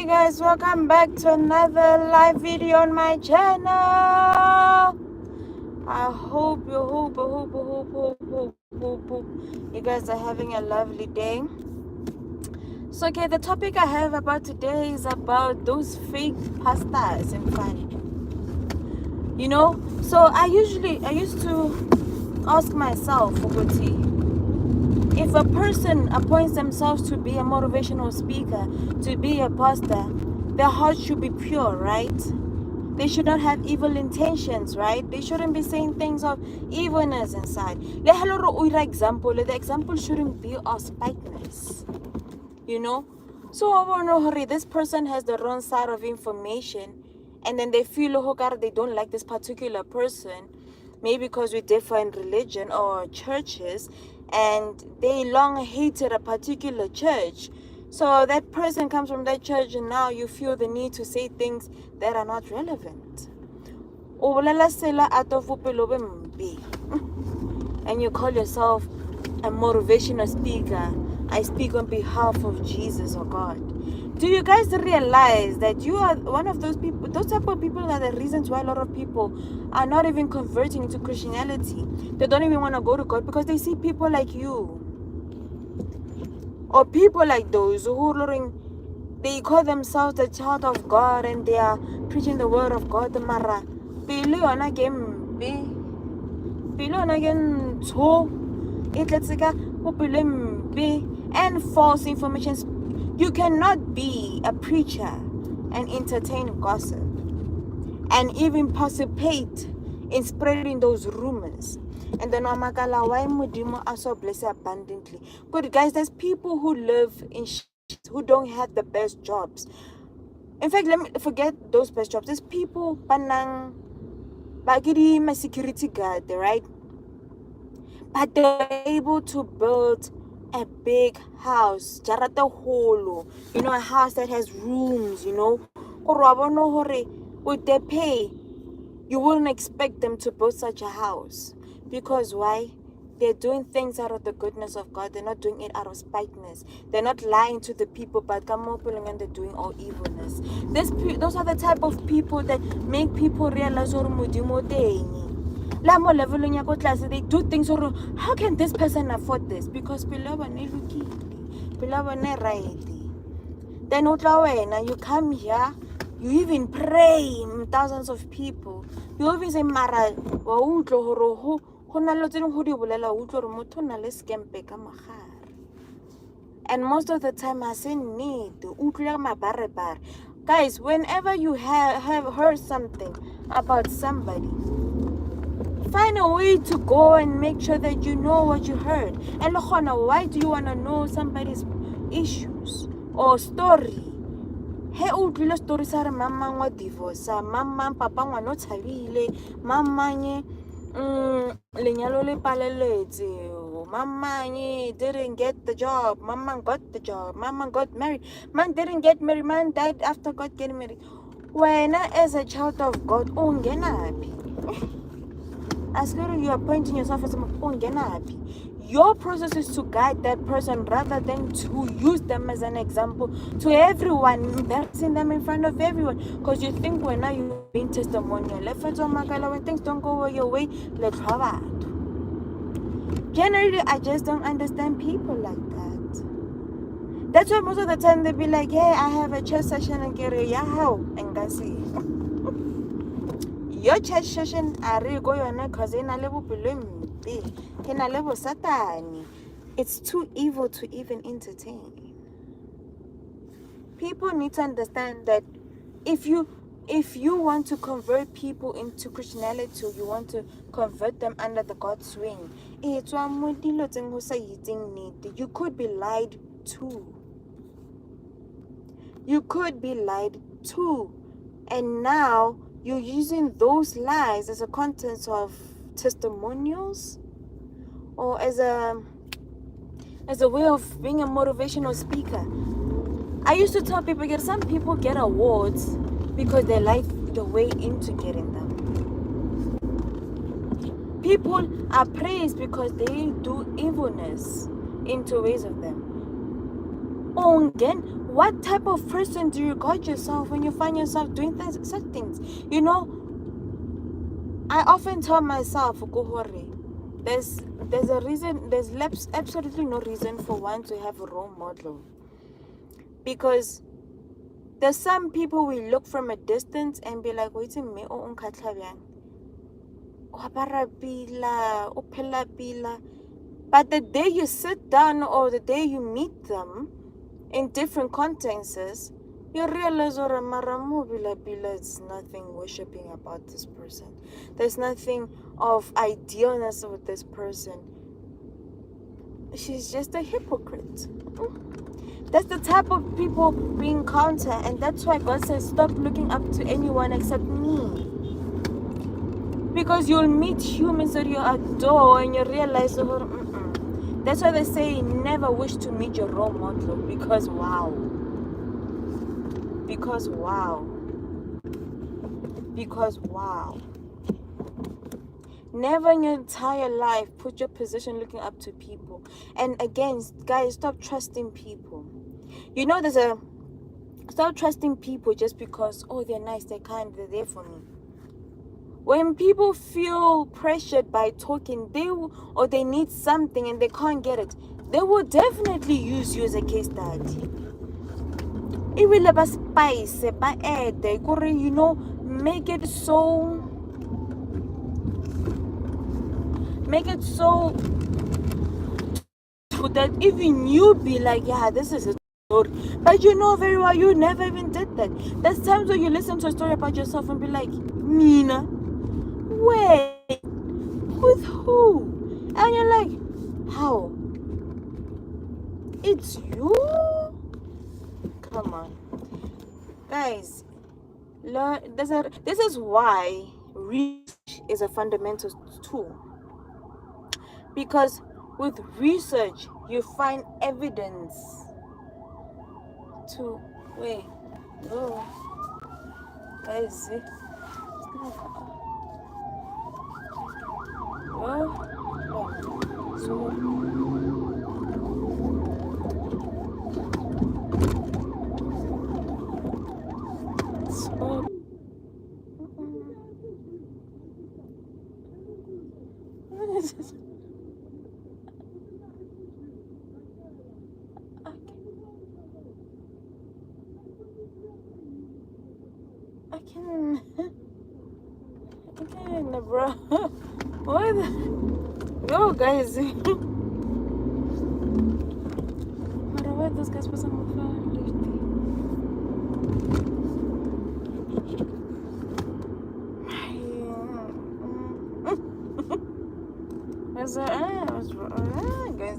Hey guys, welcome back to another live video on my channel. I hope you guys are having a lovely day. So okay, the topic I have about today is about those fake pastors in fun. You know, so I used to ask myself, if a person appoints themselves to be a motivational speaker, to be a pastor, their heart should be pure, right? They should not have evil intentions, right? They shouldn't be saying things of evilness inside. The example shouldn't be of spiteness, you know? So this person has the wrong side of information, and then they feel they don't like this particular person, maybe because we differ in religion or churches, and they long hated a particular church. So that person comes from that church, and now you feel the need to say things that are not relevant. And you call yourself a motivational speaker. I speak on behalf of Jesus or God. Do you guys realize that you are one of those people? Those type of people are the reasons why a lot of people are not even converting into Christianity. They don't even want to go to God because they see people like you, or people like those who they call themselves the child of God and they are preaching the word of God. Mara, and false information. You cannot be a preacher and entertain gossip and even participate in spreading those rumors. And then why Mudimo are so blessed abundantly. But guys, there's people who live in who don't have the best jobs. In fact, let me forget those best jobs. There's people banang bagiri my security guard, right? But they're able to build a big house, jarata holo, a house that has rooms, Would they pay? You wouldn't expect them to build such a house. Because why? They're doing things out of the goodness of God. They're not doing it out of spiteness. They're not lying to the people, but and they're doing all evilness. Those are the type of people that make people realize they do things. How can this person afford this? Because right. Then you come here, you even pray thousands of people. You even say mara and most of the time I say need. Guys, whenever you have heard something about somebody, find a way to go and make sure that you know what you heard. And why do you want to know somebody's issues or story? He utlile story sa re mama ngwa divorce, mama papa ngwa no tshabile, mama nye lenyalo le paleletse, mama nye didn't get the job, mama got the job, mama got married, man didn't get married, man died after God getting married. When as a child of God, as long as you are pointing yourself as a your process is to guide that person rather than to use them as an example to everyone, embarrassing them in front of everyone. Because you think when now you're being testimonial, when things don't go your way, let's have it. Generally, I just don't understand people like that. That's why most of the time they be like, hey, I have a church session and get a yahow and go see. Your church session are going because it's too evil to even entertain. People need to understand that if you want to convert people into Christianity, or you want to convert them under the God's wing, you could be lied to. You could be lied to. And now you're using those lies as a content of testimonials or as a way of being a motivational speaker. I used to tell people that some people get awards because they like the way into getting them. People are praised because they do evilness into ways of them. What type of person do you regard yourself when you find yourself doing such things? You know, I often tell myself, there's a reason, there's absolutely no reason for one to have a role model. Because there's some people we look from a distance and be like, wait a minute, but the day you sit down or the day you meet them in different contexts, you realize, it's nothing worshipping about this person. There's nothing of idealness with this person. She's just a hypocrite. That's the type of people we encounter, and that's why God says, stop looking up to anyone except me. Because you'll meet humans that you adore and you realize, that's why they say never wish to meet your role model, because wow. Because wow. Never in your entire life put your position looking up to people. And again, guys, stop trusting people. You know, stop trusting people just because, they're nice, they're kind, they're there for me. When people feel pressured by talking, they need something and they can't get it, they will definitely use you as a case study. It will have a spice, you know, make it so that even you be like, yeah, this is a story. But you know very well you never even did that. There's times where you listen to a story about yourself and be like, Mina, wait, with who? And you're like, how? It's you? Come on. Guys, this is why research is a fundamental tool. Because with research, you find evidence to guys, see? What is this? I can't, bro. What? Yo, guys. Why this guy's passing my phone? Guys,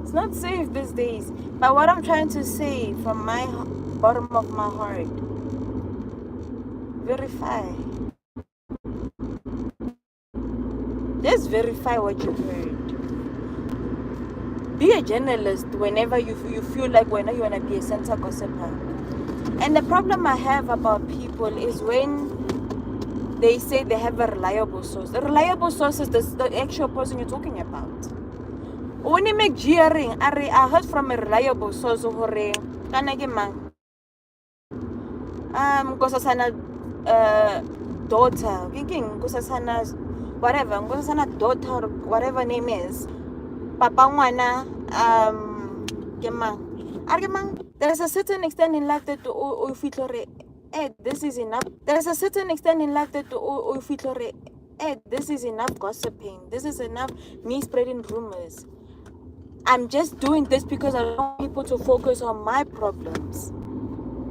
it's not safe these days. But what I'm trying to say from my bottom of my heart, verify. Just verify what you heard. Be a journalist whenever you feel like you're gonna be a center gossiper. And the problem I have about people is when they say they have a reliable source. The reliable source is the actual person you're talking about. When you make jeering, I heard from a reliable source daughter, daughter, whatever name is, papa ngwana, there's a certain extent in life that you feel this is enough. There's a certain extent in life that you feel this is enough gossiping. This is enough me spreading rumors. I'm just doing this because I don't want people to focus on my problems.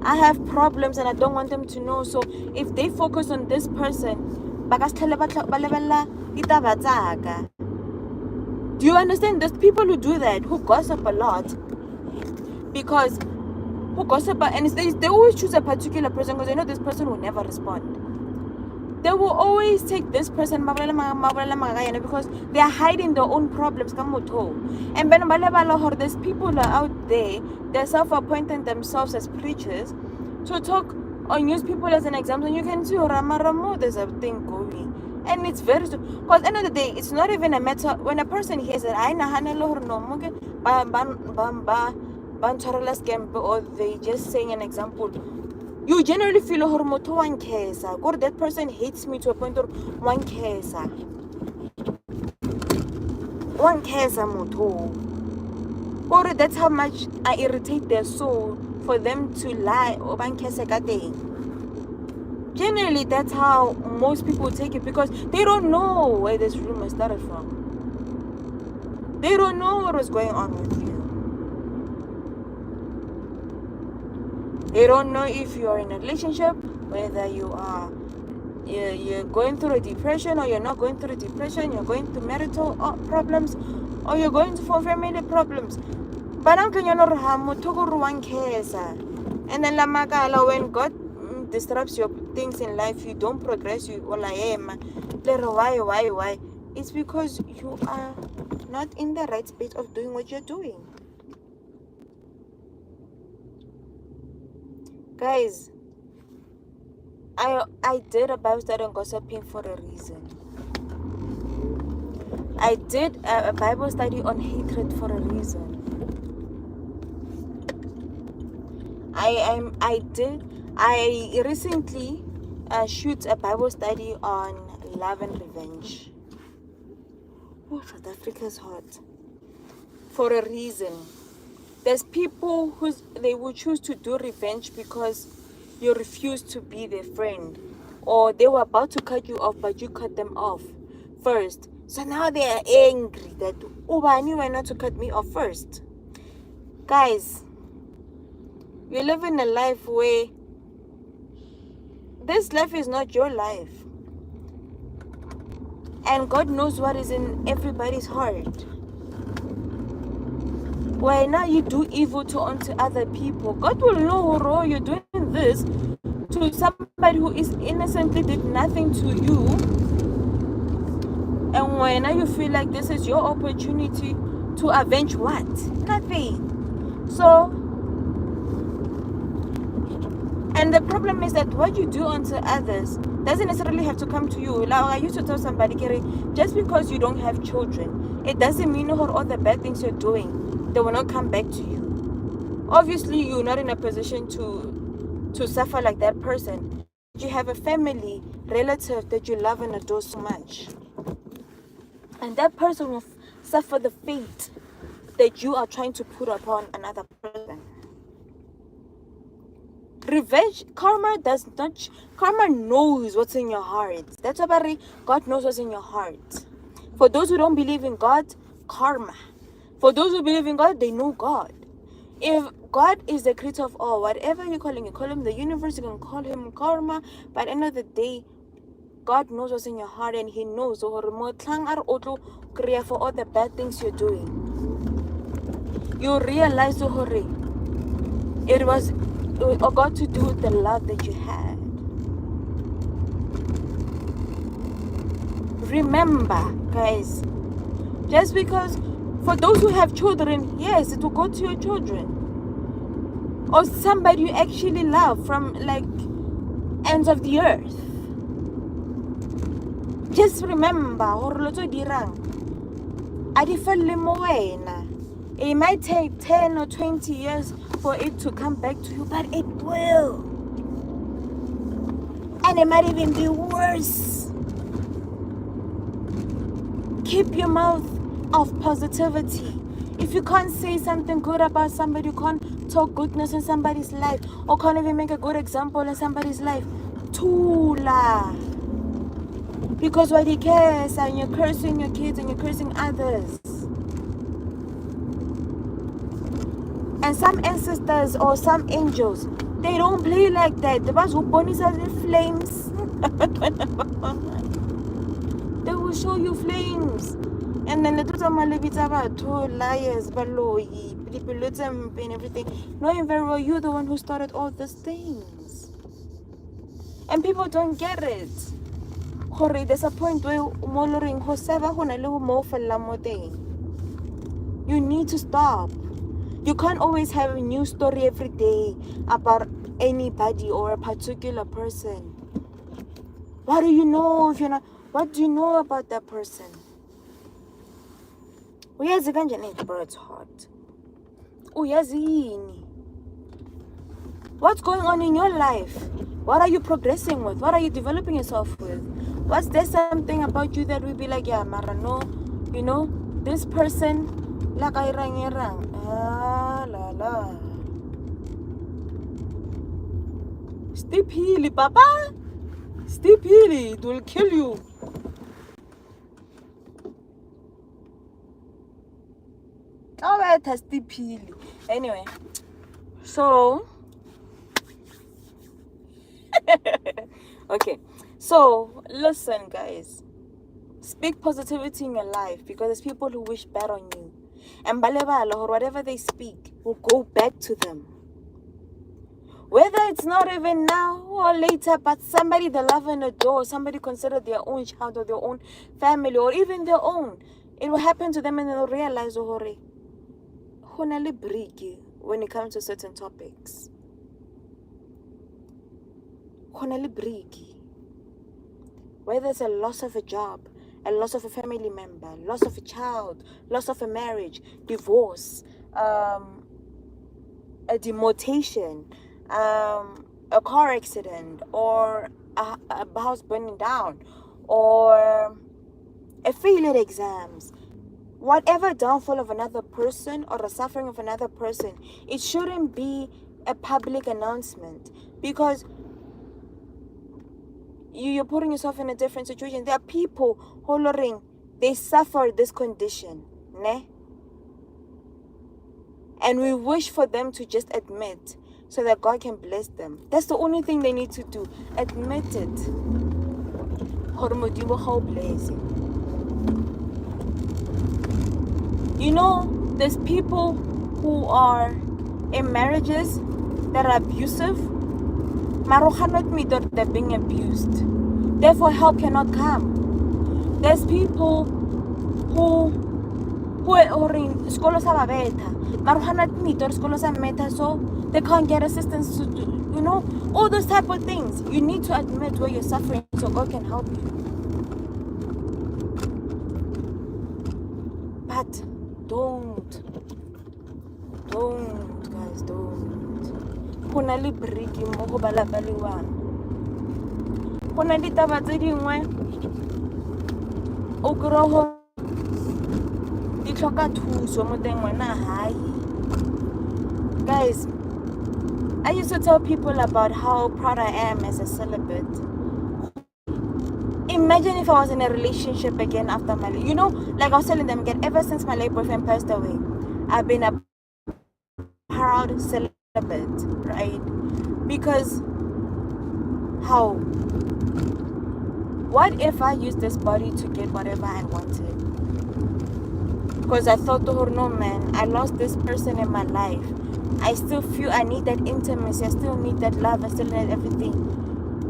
I have problems and I don't want them to know. So if they focus on this person, do you understand? There's people who do that, who gossip a lot. Because who gossip, and they always choose a particular person because they know this person will never respond. They will always take this person because they are hiding their own problems. And when there's people out there, they're self-appointing themselves as preachers to talk or use people as an example. And you can see there's a thing going. And it's very because at the end of the day, it's not even a matter when a person hears that Bantarala scam, or they just saying an example. You generally feel one cares, or that person hates me to a point of one cares. One cares moto. Or that's how much I irritate their soul for them to lie or one cares a day. Generally, that's how most people take it, because they don't know where this rumor started from. They don't know what was going on with you. They don't know if you're in a relationship, whether you're going through a depression or you're not going through a depression, you're going through marital problems, or you're going through family problems. But I'm and then when God disrupts your things in life, you don't progress, you why? It's because you are not in the right space of doing what you're doing. Guys, I did a Bible study on gossiping for a reason. I did a Bible study on hatred for a reason. I recently shoot a Bible study on love and revenge. Oh, South Africa's hot. For a reason. There's people they will choose to do revenge because you refuse to be their friend, or they were about to cut you off but you cut them off first. So now they are angry that you were not to cut me off first. Guys, you live in a life where this life is not your life, and God knows what is in everybody's heart. Why now you do evil unto other people, God will know, oh, you're doing this to somebody who is innocently did nothing to you. And when now you feel like this is your opportunity to avenge what? Nothing. So, and the problem is that what you do unto others doesn't necessarily have to come to you. Like I used to tell somebody, just because you don't have children, it doesn't mean all the bad things you're doing, they will not come back to you. Obviously, you're not in a position to suffer like that person. You have a family, relative that you love and adore so much. And that person will suffer the fate that you are trying to put upon another person. Revenge, karma knows what's in your heart. That's why God knows what's in your heart. For those who don't believe in God, karma. For those who believe in God, they know God. If God is the creator of all, whatever you call him the universe, you can call him karma. But at the end of the day, God knows what's in your heart, and he knows for all the bad things you're doing. You realize it was got to do with the love that you had. Remember, guys, just because for those who have children, yes, it will go to your children. Or somebody you actually love from like ends of the earth. Just remember, it might take 10 or 20 years for it to come back to you, but it will. And it might even be worse. Keep your mouth of positivity. If you can't say something good about somebody, you can't talk goodness in somebody's life, or can't even make a good example in somebody's life, tula. Because what he cares, and you're cursing your kids and you're cursing others. And some ancestors or some angels, they don't play like that. The ones who burn us in flames, they will show you flames. And then the truth about liars, baloyi, manipulative and everything. Knowing very well you're the one who started all these things. And people don't get it. There's a point where you need to stop. You can't always have a new story every day about anybody or a particular person. What do you know if you're not? What do you know about that person? Bro, it's hot. Uyazi yini? What's going on in your life? What are you progressing with? What are you developing yourself with? Was there something about you that would be like, yeah, Mara, no, you know, this person, like I rang. Ah, la la. Stay peely, Papa. Stay peely. It will kill you. Oh, it has stay peely. Anyway, so. Okay, so listen, guys. Speak positivity in your life because there's people who wish bad on you. And balebala or whatever they speak will go back to them. Whether it's not even now or later, but somebody they love and adore, somebody consider their own child or their own family or even their own, it will happen to them and they'll realize, oh, when it comes to certain topics. Whether it's a loss of a job, a loss of a family member, loss of a child, loss of a marriage, divorce, a demotion, a car accident, or a house burning down, or a failure at exams. Whatever downfall of another person or the suffering of another person, it shouldn't be a public announcement because you're putting yourself in a different situation. There are people hollering, they suffer this condition, ne? And we wish for them to just admit so that God can bless them. That's the only thing they need to do. Admit it. You know, there's people who are in marriages that are abusive. Maro cannot meet that they're being abused. Therefore, help cannot come. There's people who are in schools sa babeta. Maro cannot meet or schools sa meta, so they can't get assistance to do, you know, all those type of things. You need to admit where you're suffering so God can help you. But don't, guys, don't. Hona le briki mo go balabaliwang. Hona ditaba tse dingwe o kry go di tlhoka thuso mo teng wena hai. Guys, I used to tell people about how proud I am as a celibate. Imagine if I was in a relationship again after my, you know, like I was telling them again, ever since my late boyfriend passed away, I've been a proud celibate, right? Because how? What if I used this body to get whatever I wanted? Because I thought, oh no man, I lost this person in my life. I still feel I need that intimacy. I still need that love. I still need everything.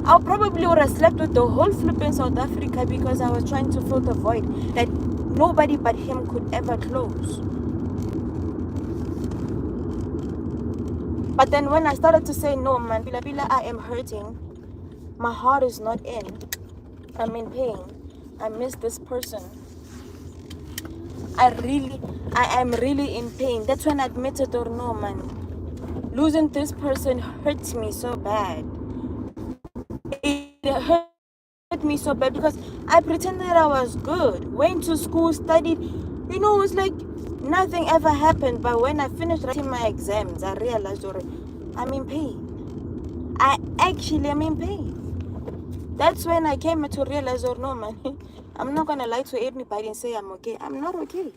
I probably would have slept with the whole flipping South Africa because I was trying to fill the void that nobody but him could ever close. But then when I started to say, no man, Bila, I am hurting. My heart is not in. I'm in pain. I miss this person. I am really in pain. That's when I admitted, or no man, losing this person hurts me so bad. It hurt me so bad because I pretended I was good, went to school, studied, you know, it was like nothing ever happened. But when I finished writing my exams, I realized I'm in pain. I actually am in pain. That's when I came to realize, oh no man, I'm not gonna lie to anybody and say I'm okay. I'm not okay.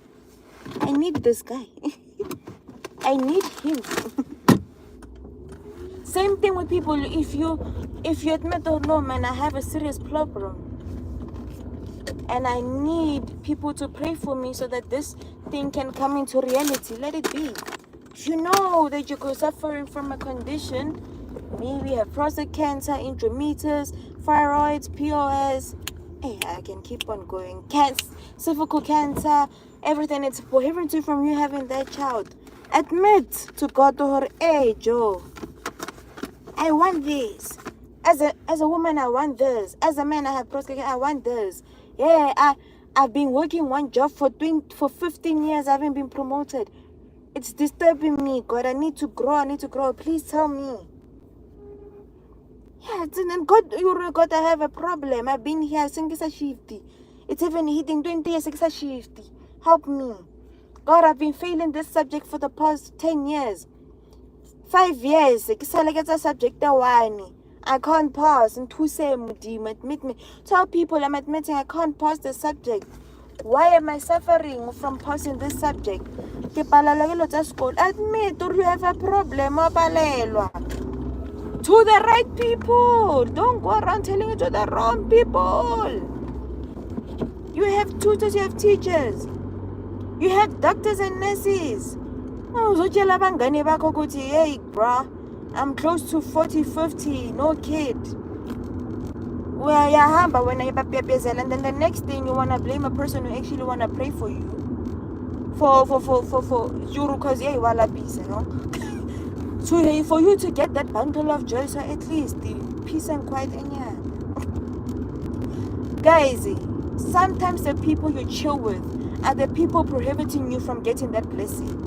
I need this guy. I need him. Same thing with people. If you admit, oh no man, I have a serious problem and I need people to pray for me so that this thing can come into reality, let it be. If you know that you're suffering from a condition, maybe you have prostate cancer, endometritis, thyroid, POS, hey, I can keep on going. Cancer, cervical cancer, everything. It's prohibited from you having that child. Admit to God to her, hey Joe, I want this. As a woman, I want this. As a man, I have prostate cancer, I want this. Yeah, I've been working one job for 15 years. I haven't been promoted. It's disturbing me, God. I need to grow. Please tell me. Yeah, and then God, God, I have a problem. I've been here since a shifty. It's even hitting 20 years since a shifty. Help me. God, I've been failing this subject for the past 10 years. 5 years. It's a subject that one. I can't pass. And to say, admit me. Tell people I'm admitting I can't pass the subject. Why am I suffering from passing this subject? Admit or you have a problem. To the right people. Don't go around telling it to the wrong people. You have tutors, you have teachers. You have doctors and nurses. Hey, bruh, I'm close to 40, 50, no kid. Well, yeah, but when and then the next thing you wanna blame a person who actually wanna pray for you. For you because yeah, you are peace, you know. So for you to get that bundle of joy, so at least the peace and quiet in your guys, sometimes the people you chill with are the people prohibiting you from getting that blessing.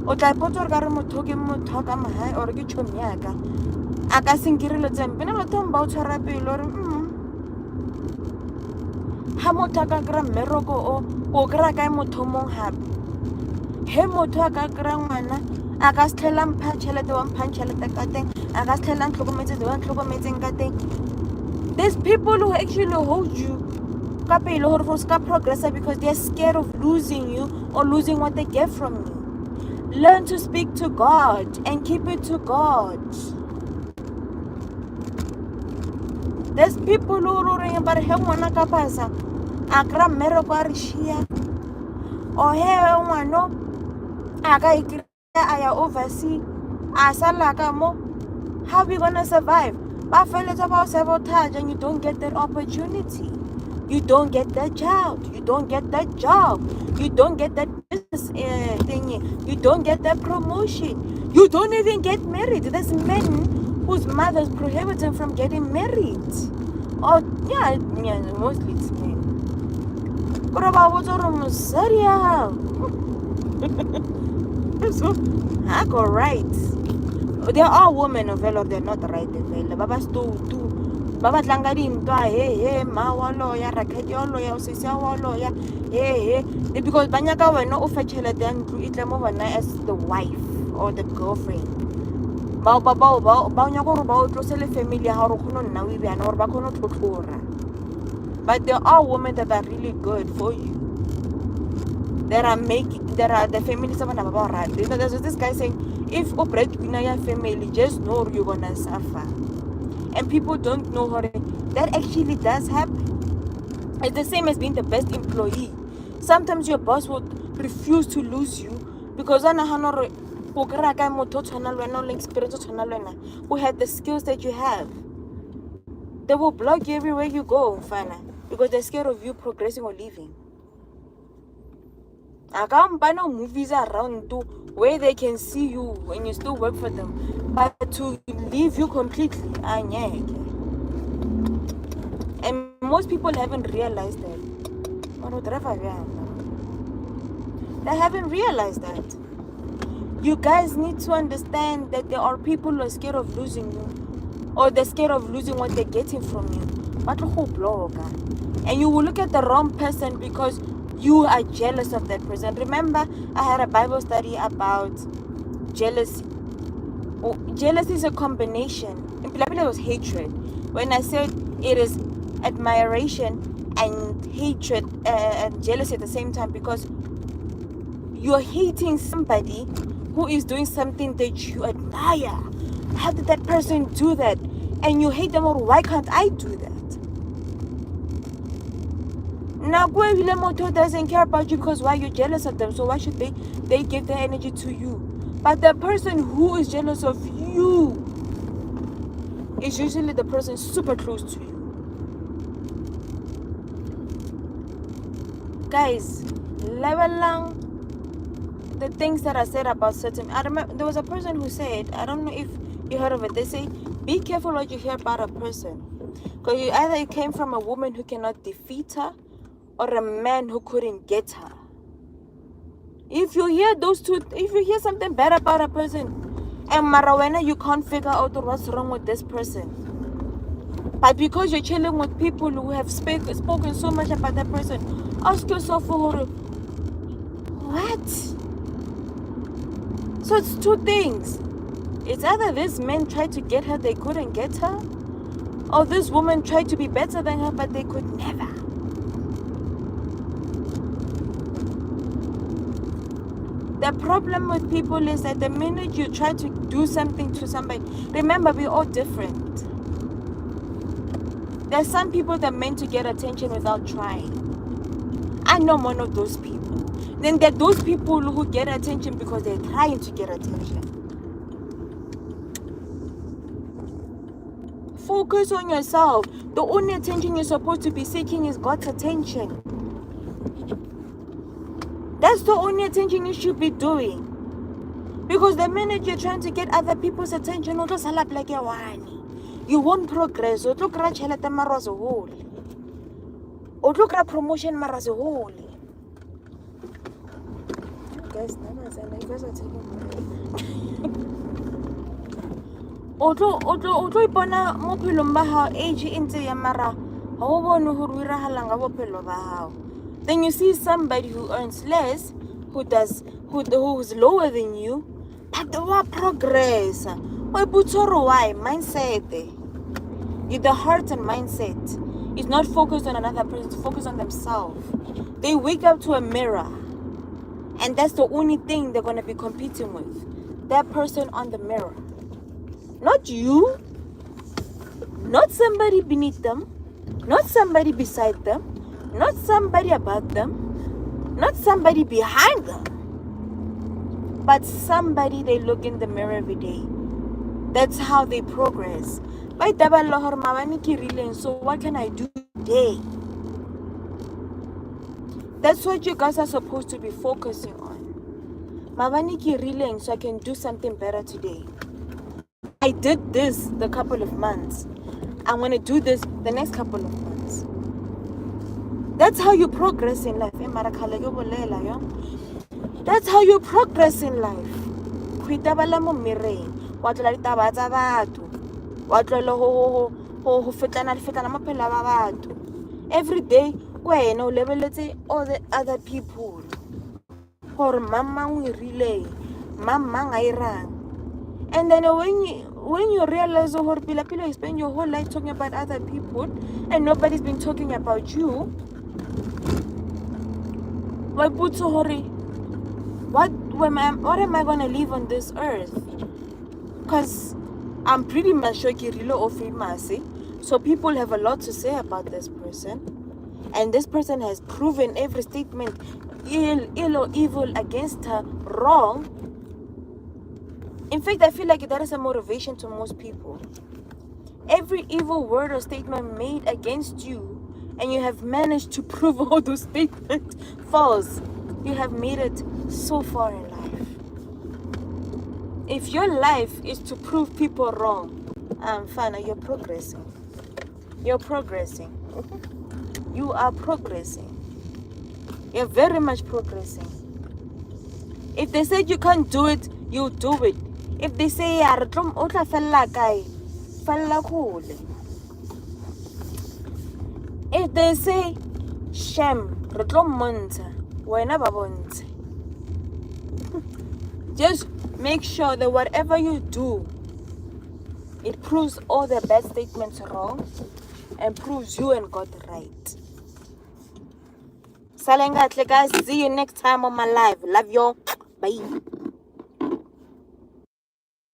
O tla potsa gore ka re motho ke motho ka mahae or ke tšhomi yaka a ka senkirelo tsempe ne batho ba o tshwara pele gore ha motho a ka kry-a mmereko o kry-a kae motho mong gape he motho a ka kry-a ngwana a ka se tlhela mpha tšhelete wa mphang tšhelete ka teng a ka se tlhela ntlhokometse wa ntlhokometseng ka teng. There's people who actually hold you ka pele gore go se ka progressa because they're scared of losing you or losing what they get from you. Learn to speak to God and keep it to God. There's people who are about ngwana ka pasa a kry-a mmereko a re shia or he ngwano a ka ikry-a a ya oversea a sala ka mo. How are we gonna survive? Ba feletsa ba o sabotage and you don't get that opportunity. You don't get that child. You don't get that job. You don't get that business thingy. You don't get that promotion. You don't even get married. There's men whose mothers prohibit them from getting married. Oh, yeah, mostly it's men. But about what's on serial? So, I go right. There are women of valor, they're not right. Baba sto too. Baba tlanga dintwa he ma wa loya rakedi wa loya o sisi wa loya he because banyaka wena o fa tšhelete ya ntlo e tle mo bona as the wife or the girlfriend ba nyaka gore ba o tlosele family ya gago kgone nna o ibana gore ba kgone tlhotlhora. But there are women that are really good for you. There are the families of another right. You know, there's this guy saying if a breadwinner your family, just know you're gonna suffer. And people don't know how that actually does happen. It's the same as being the best employee. Sometimes your boss will refuse to lose you because who had the skills that you have. They will block you everywhere you go, because they're scared of you progressing or leaving. I can't buy no movies around too where they can see you when you still work for them. But to leave you completely, and most people haven't realized that. They haven't realized that. You guys need to understand that there are people who are scared of losing you, or they're scared of losing what they're getting from you. And you will look at the wrong person because you are jealous of that person. Remember, I had a Bible study about jealousy. Jealousy is a combination. In Pilapila, it was hatred. When I said it is admiration and hatred and jealousy at the same time, because you're hating somebody who is doing something that you admire. How did that person do that? And you hate them, or why can't I do that? Now, Moto doesn't care about you because why you're jealous of them. So why should they give their energy to you? But the person who is jealous of you is usually the person super close to you. Guys, level long the things that I said about certain. I remember there was a person who said, I don't know if you heard of it. They say, be careful what you hear about a person, because either it came from a woman who cannot defeat her, or a man who couldn't get her. If you hear if you hear something bad about a person, and marawena, you can't figure out what's wrong with this person. But because you're chilling with people who have spoken so much about that person, ask yourself, what? So it's two things. It's either this man tried to get her, they couldn't get her, or this woman tried to be better than her, but they could never. The problem with people is that the minute you try to do something to somebody, remember, we're all different. There's some people that are meant to get attention without trying. I know one of those people. Then there are those people who get attention because they're trying to get attention. Focus on yourself. The only attention you're supposed to be seeking is God's attention. That's the only attention you should be doing. Because the minute you're trying to get other people's attention, you'll just like a one. You won't progress. You'll look at promotion maras a whole. Guys, you guys are taking Otro ipona mo phelong ba hao age e ntse ya mara ha o bone hore o irahala nga bophelo ba hao. Then you see somebody who earns less, who's lower than you, but they will progress. Why? Mindset. The heart and mindset is not focused on another person, it's focused on themselves. They wake up to a mirror, and that's the only thing they're going to be competing with. That person on the mirror. Not you, not somebody beneath them, not somebody beside them, not somebody above them, not somebody behind them, but somebody they look in the mirror every day. That's how they progress. So what can I do today? That's what you guys are supposed to be focusing on. So I can do something better today. I did this the couple of months. I'm going to do this the next couple of months. That's how you progress in life. That's how you progress in life. Every day, all the other people. And then when you realize you spend your whole life talking about other people and nobody's been talking about you, what am I gonna live on this earth? Because I'm pretty much sure so people have a lot to say about this person, and this person has proven every statement ill or evil against her wrong. In fact, I feel like that is a motivation to most people. Every evil word or statement made against you, and you have managed to prove all those statements false, you have made it so far in life. If your life is to prove people wrong, fine, you're progressing. You're progressing. You are progressing. You're very much progressing. If they said you can't do it, you do it. If they say if they say shame, just make sure that whatever you do, it proves all the bad statements wrong and proves you and God right. Salengatle guys, see you next time on my live. Love you. Bye.